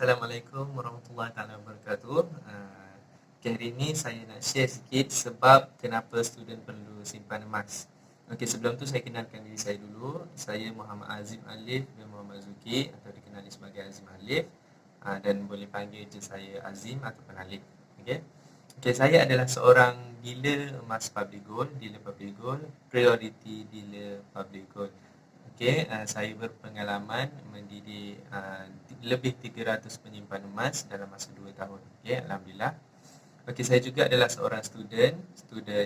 Assalamualaikum warahmatullahi taala wabarakatuh. Hari ini saya nak share sikit sebab kenapa student perlu simpan emas. Okey, sebelum tu saya kenalkan diri saya dulu. Saya Muhammad Azim Alif bin Muhammad Zuki atau dikenali sebagai Azim Alif, dan boleh panggil je saya Azim ataupun Alif. Okey. Okey, saya adalah seorang dealer emas public gold, priority dealer public gold. Okey, saya berpengalaman mendidik lebih 300 penyimpan emas dalam masa 2 tahun. Okey, alhamdulillah. Okey, saya juga adalah seorang student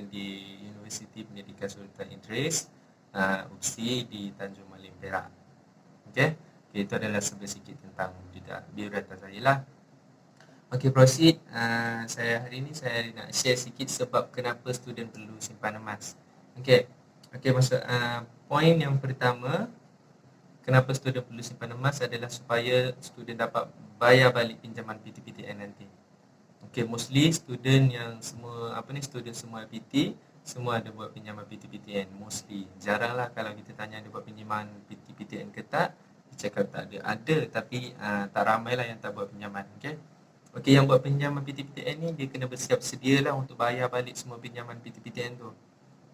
di Universiti Pendidikan Sultan Idris, UPSI di Tanjung Malim, Perak. Okey, itu adalah sedikit tentang biodata saya lah. Okey, proceed. Saya hari ini saya nak share sikit sebab kenapa student perlu simpan emas. Okey. Okey, maksud poin yang pertama, kenapa student perlu simpan emas adalah supaya student dapat bayar balik pinjaman PTPTN nanti. Okey, mostly student yang student semua IPT, semua ada buat pinjaman PTPTN mostly. Jaranglah kalau kita tanya ada buat pinjaman PTPTN ke tak, dia cakap tak ada. Ada, tapi tak ramailah yang tak buat pinjaman. Okey. Okey, yang buat pinjaman PTPTN ni dia kena bersiap sedialah untuk bayar balik semua pinjaman PTPTN tu.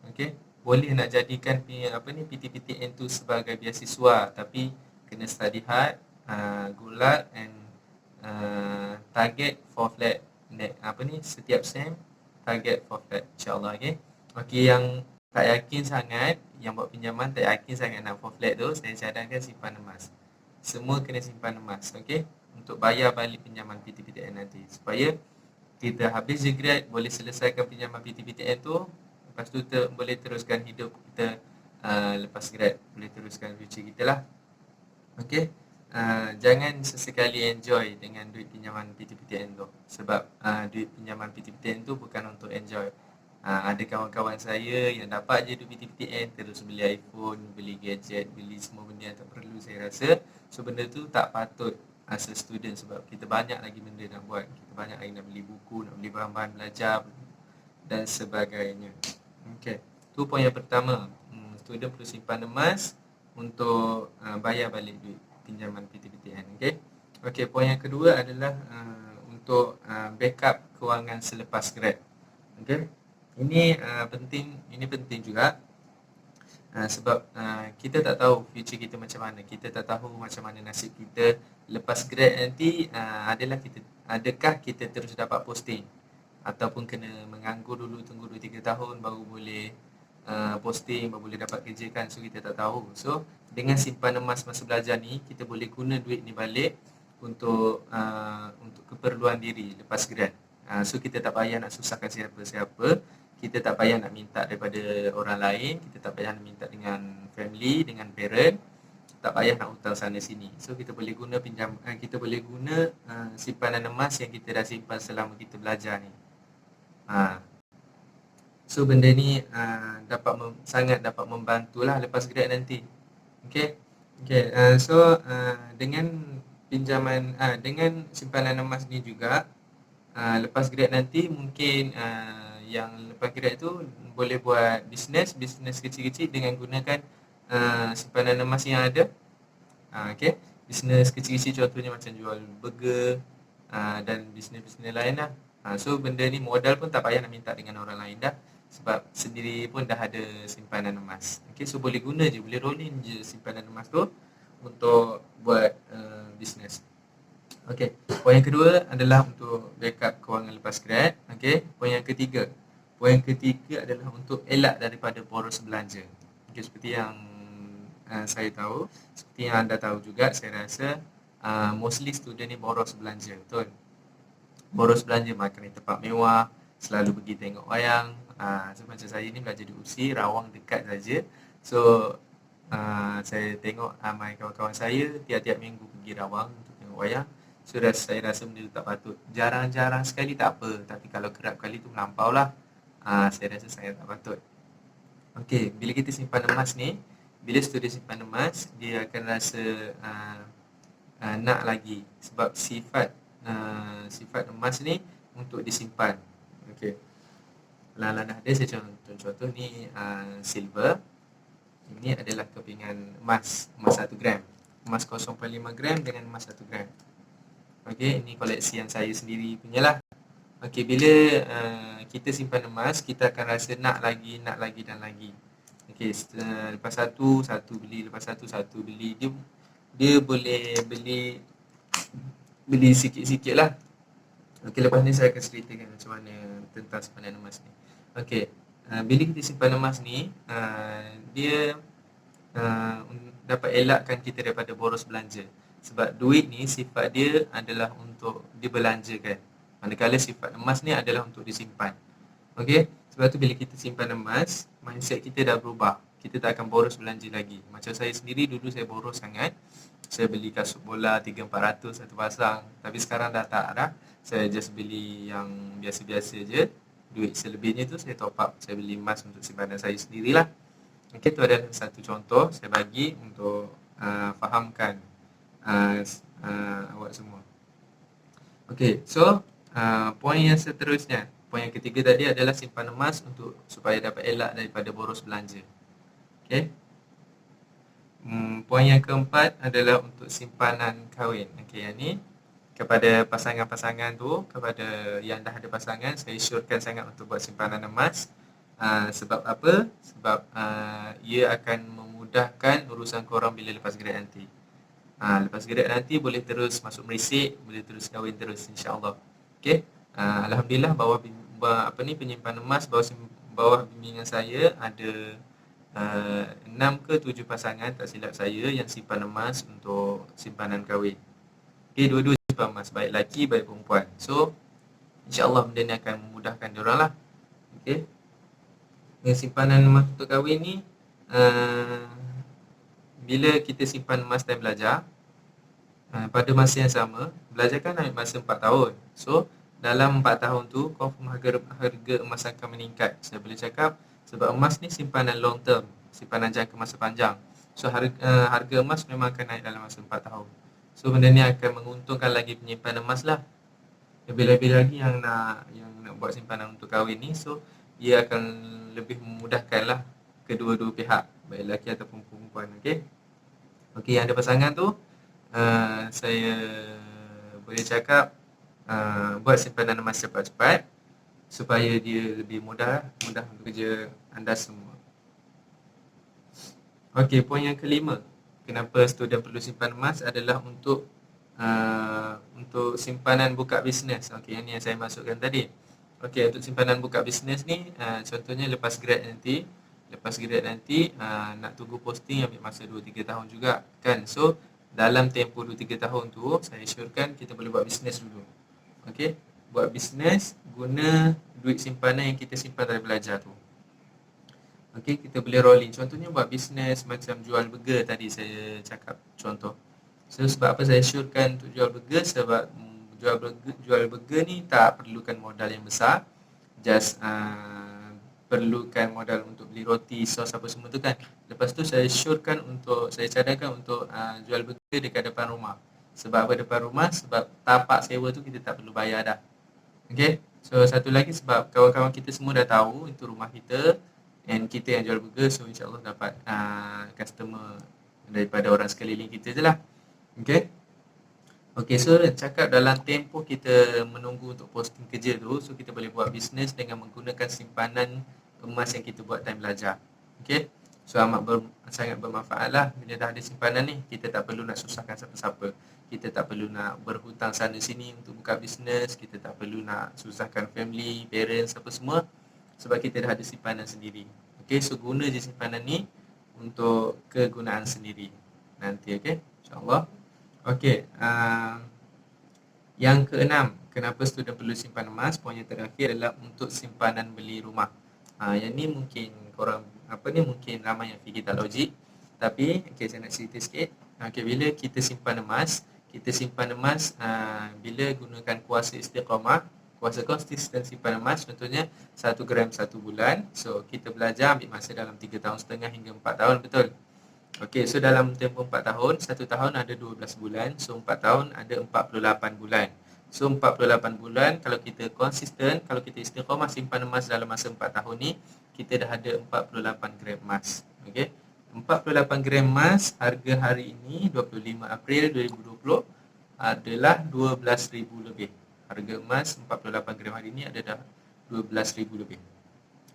Okey, boleh nak jadikan PTPTN tu sebagai beasiswa, tapi kena study hard, good luck and target for flat setiap sem target for flat, insya-Allah. Okey. Okey, yang tak yakin sangat, yang buat pinjaman tak yakin sangat nak for flat tu, saya cadangkan simpan emas. Semua kena simpan emas, okey, untuk bayar balik pinjaman PTPTN nanti, supaya kita habis je grad boleh selesaikan pinjaman PTPTN tu, lepas tu boleh teruskan hidup kita, lepas grad boleh teruskan future kita lah. Okey. Jangan sesekali enjoy dengan duit pinjaman PTPTN tu, sebab duit pinjaman PTPTN tu bukan untuk enjoy. Ada kawan-kawan saya yang dapat je duit PTPTN terus beli iPhone, beli gadget, beli semua benda yang tak perlu. Saya rasa so benda tu tak patut as a student, sebab kita banyak lagi benda nak buat. Kita banyak lagi nak beli buku, nak beli bahan-bahan belajar dan sebagainya. Okey, tu poin yang pertama. Student perlu simpan emas untuk bayar balik duit pinjaman PTPTN. Okey. Okey, poin yang kedua adalah untuk backup kewangan selepas grad. Okey. Ini penting juga. Sebab kita tak tahu future kita macam mana. Kita tak tahu macam mana nasib kita lepas grad nanti. Adakah kita terus dapat posting, ataupun kena menganggur dulu, tunggu 2-3 tahun baru boleh posting, baru boleh dapat kerja kan. So kita tak tahu. So dengan simpan emas masa belajar ni, kita boleh guna duit ni balik untuk keperluan diri lepas grad. So kita tak payah nak susahkan siapa-siapa. Kita tak payah nak minta daripada orang lain. Kita tak payah nak minta dengan family, dengan parent. Tak payah nak hutang sana sini. So kita boleh guna simpanan emas yang kita dah simpan selama kita belajar ni. So benda ni sangat dapat membantulah lepas grad nanti. Okey. Dengan dengan simpanan emas ni juga, lepas grad nanti mungkin yang lepas grad tu boleh buat bisnes kecil-kecil dengan gunakan simpanan emas yang ada. Okey, bisnes kecil-kecil contohnya macam jual burger dan bisnes-bisnes lain lah. So benda ni modal pun tak payah nak minta dengan orang lain dah, sebab sendiri pun dah ada simpanan emas. Okey, so boleh guna je, boleh roll in je simpanan emas tu untuk buat bisnes. Okey, poin yang kedua adalah untuk backup kewangan lepas grad. Okey, poin yang ketiga adalah untuk elak daripada boros belanja. Okey, seperti yang saya tahu, seperti yang anda tahu juga, saya rasa mostly student ni boros belanja, betul? Boros belanja makan di tempat mewah, selalu pergi tengok wayang. So macam saya ni belajar di UPSI, Rawang dekat saja. So saya tengok ramai kawan-kawan saya tiap-tiap minggu pergi Rawang untuk tengok wayang. So saya rasa benda tu tak patut. Jarang-jarang sekali tak apa, tapi kalau kerap kali tu melampau lah. Saya rasa sangat tak patut. Okey, bila kita simpan emas ni, bila student simpan emas, dia akan rasa nak lagi, sebab sifat emas ni untuk disimpan. Okey. Lalan ada saya contoh ni silver. Ini adalah kepingan emas 1 gram. Emas 0.5 gram dengan emas 1 gram. Okey, ini koleksi yang saya sendiri punya lah. Okey, bila kita simpan emas, kita akan rasa nak lagi dan lagi. Okey, lepas satu beli, lepas satu beli. Dia boleh beli sikit-sikit lah. Okey, lepas ni saya akan ceritakan macam mana tentang simpanan emas ni. Okey, bila kita simpan emas ni, dia dapat elakkan kita daripada boros belanja. Sebab duit ni sifat dia adalah untuk dibelanjakan. Manakala sifat emas ni adalah untuk disimpan. Okey, sebab tu bila kita simpan emas, mindset kita dah berubah. Kita tak akan boros belanja lagi. Macam saya sendiri dulu saya boros sangat. Saya beli kasut bola 3-400 satu pasang. Tapi sekarang dah tak dah. Saya just beli yang biasa-biasa je. Duit selebihnya tu saya top up. Saya beli emas untuk simpanan saya sendirilah. Okey, itu adalah satu contoh saya bagi untuk fahamkan awak semua. Okey, so poin yang seterusnya, poin yang ketiga tadi adalah simpan emas untuk supaya dapat elak daripada boros belanja. Okey. Poin yang keempat adalah untuk simpanan kahwin. Okey, yang ni kepada pasangan-pasangan tu, kepada yang dah ada pasangan, saya syorkan sangat untuk buat simpanan emas. Sebab apa? Sebab ia akan memudahkan urusan korang bila lepas grad nanti. Lepas grad nanti boleh terus masuk merisik, boleh terus kahwin terus, insya-Allah. Okey. Alhamdulillah penyimpan emas bawah bimbingan saya ada 6 ke 7 pasangan tak silap saya yang simpan emas untuk simpanan kahwin. Okey, dua-dua simpan emas, baik lelaki baik perempuan. So insya-Allah benda ni akan memudahkan diorang lah. Okey. Dengan simpanan emas untuk kahwin ni, bila kita simpan emas time belajar, pada masa yang sama, belajar kan ambil masa 4 tahun. So dalam 4 tahun tu confirm harga emas akan meningkat. Saya boleh cakap sebab emas ni simpanan long term, simpanan jangka masa panjang. So harga emas memang akan naik dalam masa 4 tahun. So benda ni akan menguntungkan lagi penyimpan emas lah. Lebih-lebih lagi yang nak buat simpanan untuk kahwin ni, so ia akan lebih memudahkan lah kedua-dua pihak, baik lelaki ataupun perempuan. Okey. Okey, yang ada pasangan tu, saya boleh cakap buat simpanan emas cepat-cepat supaya dia lebih mudah untuk kerja anda semua. Okey, poin yang kelima, kenapa student perlu simpan emas adalah untuk simpanan buka bisnes. Okey, yang ni yang saya masukkan tadi. Okey, untuk simpanan buka bisnes ni, contohnya lepas grad nanti nak tunggu posting ambil masa 2-3 tahun juga kan. So dalam tempoh 2-3 tahun tu, saya syorkan kita boleh buat bisnes dulu. Okey, buat bisnes guna duit simpanan yang kita simpan dari belajar tu. Okey, kita boleh rolling. Contohnya buat bisnes macam jual burger tadi saya cakap contoh. So sebab apa saya syorkan untuk jual burger? Sebab jual burger ni tak perlukan modal yang besar. Just perlukan modal untuk beli roti, sos apa semua tu kan. Lepas tu saya cadangkan untuk jual burger dekat depan rumah. Sebab apa depan rumah? Sebab tapak sewa tu kita tak perlu bayar dah. Okay. So satu lagi sebab kawan-kawan kita semua dah tahu itu rumah kita and kita yang jual burger, so insyaAllah dapat customer daripada orang sekeliling kita je lah. Okay. Okay, so cakap dalam tempoh kita menunggu untuk posting kerja tu, so kita boleh buat bisnes dengan menggunakan simpanan emas yang kita buat time belajar. Okay. So sangat bermanfaat lah bila dah ada simpanan ni. Kita tak perlu nak susahkan siapa-siapa. Kita tak perlu nak berhutang sana sini untuk buka bisnes. Kita tak perlu nak susahkan family, parents, apa semua. Sebab kita dah ada simpanan sendiri. Okay, so guna je simpanan ni untuk kegunaan sendiri nanti, okay, insyaAllah. Okay, yang keenam, kenapa student perlu simpan emas? Poin yang terakhir adalah untuk simpanan beli rumah. Yang ni mungkin mungkin ramai yang fikir tak logik. Tapi, okay, saya nak cerita sikit. Okay, bila kita simpan emas, bila gunakan kuasa istiqamah, kuasa konsisten simpan emas, contohnya 1 gram 1 bulan. So, kita belajar ambil masa dalam 3 tahun setengah hingga 4 tahun, betul? Okey, so dalam tempoh 4 tahun, 1 tahun ada 12 bulan. So 4 tahun ada 48 bulan. So 48 bulan kalau kita konsisten, kalau kita istiqamah simpan emas dalam masa 4 tahun ni, kita dah ada 48 gram emas. Okey. 48 gram emas harga hari ini 25 April 2020 adalah 12,000 lebih. Harga emas 48 gram hari ni ada dah 12,000 lebih.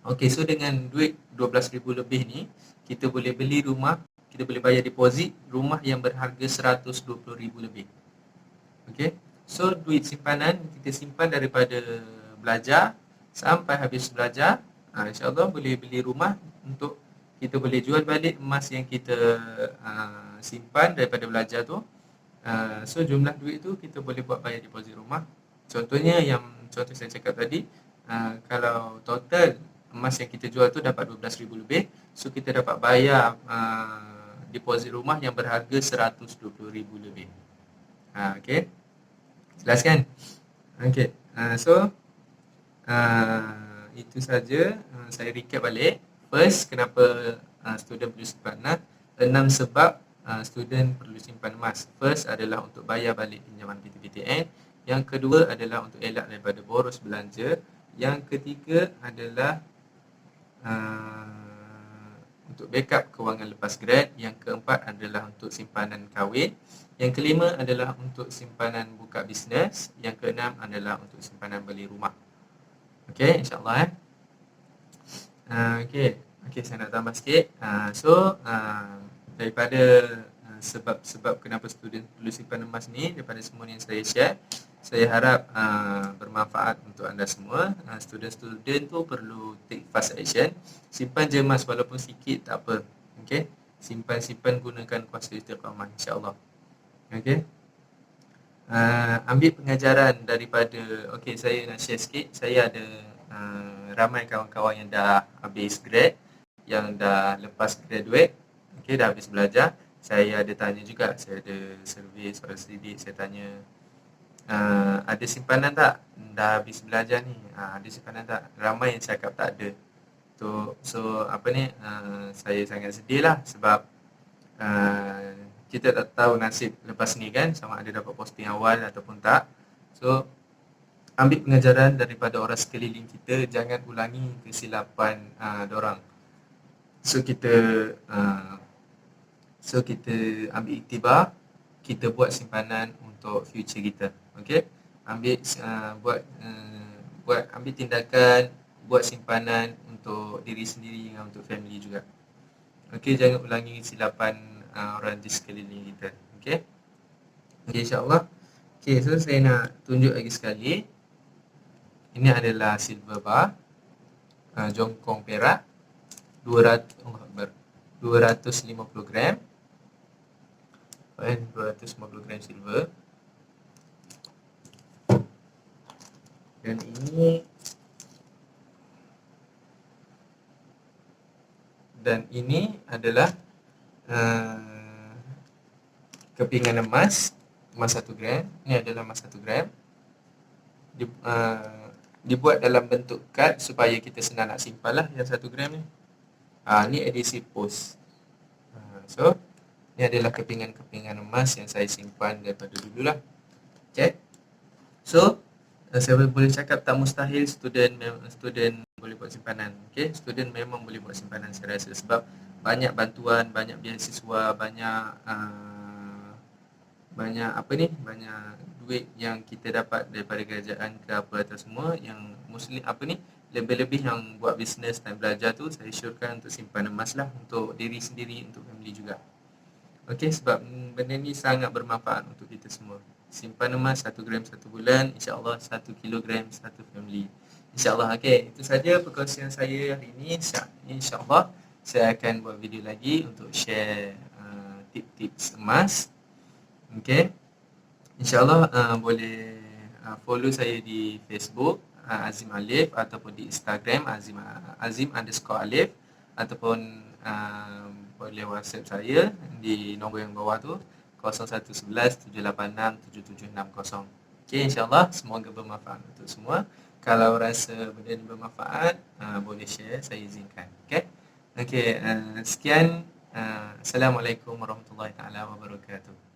Okey, so dengan duit 12,000 lebih ni, kita boleh beli rumah, kita boleh bayar deposit rumah yang berharga 120,000 lebih. Okey. So duit simpanan kita simpan daripada belajar sampai habis belajar, insya-Allah boleh beli rumah untuk kita boleh jual balik emas yang kita simpan daripada belajar tu. So jumlah duit tu kita boleh buat bayar deposit rumah. Contohnya yang contoh saya cakap tadi, kalau total emas yang kita jual tu dapat 12,000 lebih, so kita dapat bayar deposit rumah yang berharga 120,000 lebih. Okey. Jelas kan? Okey. So itu saja. Saya recap balik. First, kenapa student perlu simpan? 6 sebab student perlu simpan emas. First adalah untuk bayar balik pinjaman PTPTN. Yang kedua adalah untuk elak daripada boros belanja. Yang ketiga adalah untuk backup kewangan lepas grad. Yang keempat adalah untuk simpanan kahwin. Yang kelima adalah untuk simpanan buka bisnes. Yang keenam adalah untuk simpanan beli rumah. Okey, insya-Allah Okey, saya nak tambah sikit. Daripada sebab-sebab kenapa student perlu simpan emas ni, daripada semua yang saya share, saya harap bermanfaat untuk anda semua. Student-student tu perlu take fast action. Simpan je emas walaupun sikit tak apa. Okey, simpan gunakan kuasa istiqamah, insya-Allah. Okey. Ambil pengajaran daripada, okey, saya nak share sikit. Saya ada ramai kawan-kawan yang dah habis grad, yang dah lepas graduate, okey, dah habis belajar. Saya ada tanya juga, saya ada survey soal sidik, saya tanya ada simpanan tak? Dah habis belajar ni, ada simpanan tak? Ramai yang cakap tak ada. So saya sangat sedih lah sebab kita tak tahu nasib lepas ni kan, sama ada dapat posting awal ataupun tak. So ambil pengajaran daripada orang sekeliling kita, jangan ulangi kesilapan dorang. So kita ambil iktibar, kita buat simpanan untuk future kita. Okey, ambil tindakan, buat simpanan untuk diri sendiri dan untuk family juga. Okey, jangan ulangi kesilapan orang di sekeliling kita. Okey, insya-Allah. Okey, so saya nak tunjuk lagi sekali. Ini adalah silver bar, jongkong perak 250 gram. 250 gram silver. Dan ini adalah kepingan emas 1 gram. Ini adalah emas 1 gram. Dibuat dalam bentuk kad supaya kita senang nak simpan lah yang 1 gram ni. Ni edisi post. So ni adalah kepingan-kepingan emas yang saya simpan daripada dulu lah. Okay. So saya boleh cakap tak mustahil student boleh buat simpanan. Okay, student memang boleh buat simpanan saya rasa, sebab banyak bantuan, banyak beasiswa, banyak duit yang kita dapat daripada kerajaan ke apa atau semua yang muslim lebih-lebih yang buat bisnes dan belajar tu, saya syorkan untuk simpan emas lah, untuk diri sendiri, untuk family juga. Okey, sebab benda ni sangat bermanfaat untuk kita semua. Simpan emas 1 gram 1 bulan, insya-Allah 1 kilogram 1 family. InsyaAllah. Okey, itu saja perkongsian saya hari ini. InsyaAllah saya akan buat video lagi untuk share tip-tips emas. Okey, InsyaAllah boleh follow saya di Facebook Azim Alif, ataupun di Instagram Azim_Alif, ataupun boleh WhatsApp saya di nombor yang bawah tu 0111 786 7760. Okey, insyaAllah semoga bermanfaat untuk semua. Kalau rasa benda ini bermanfaat, boleh share, saya izinkan. Okey, sekian. Assalamualaikum warahmatullahi taala wabarakatuh.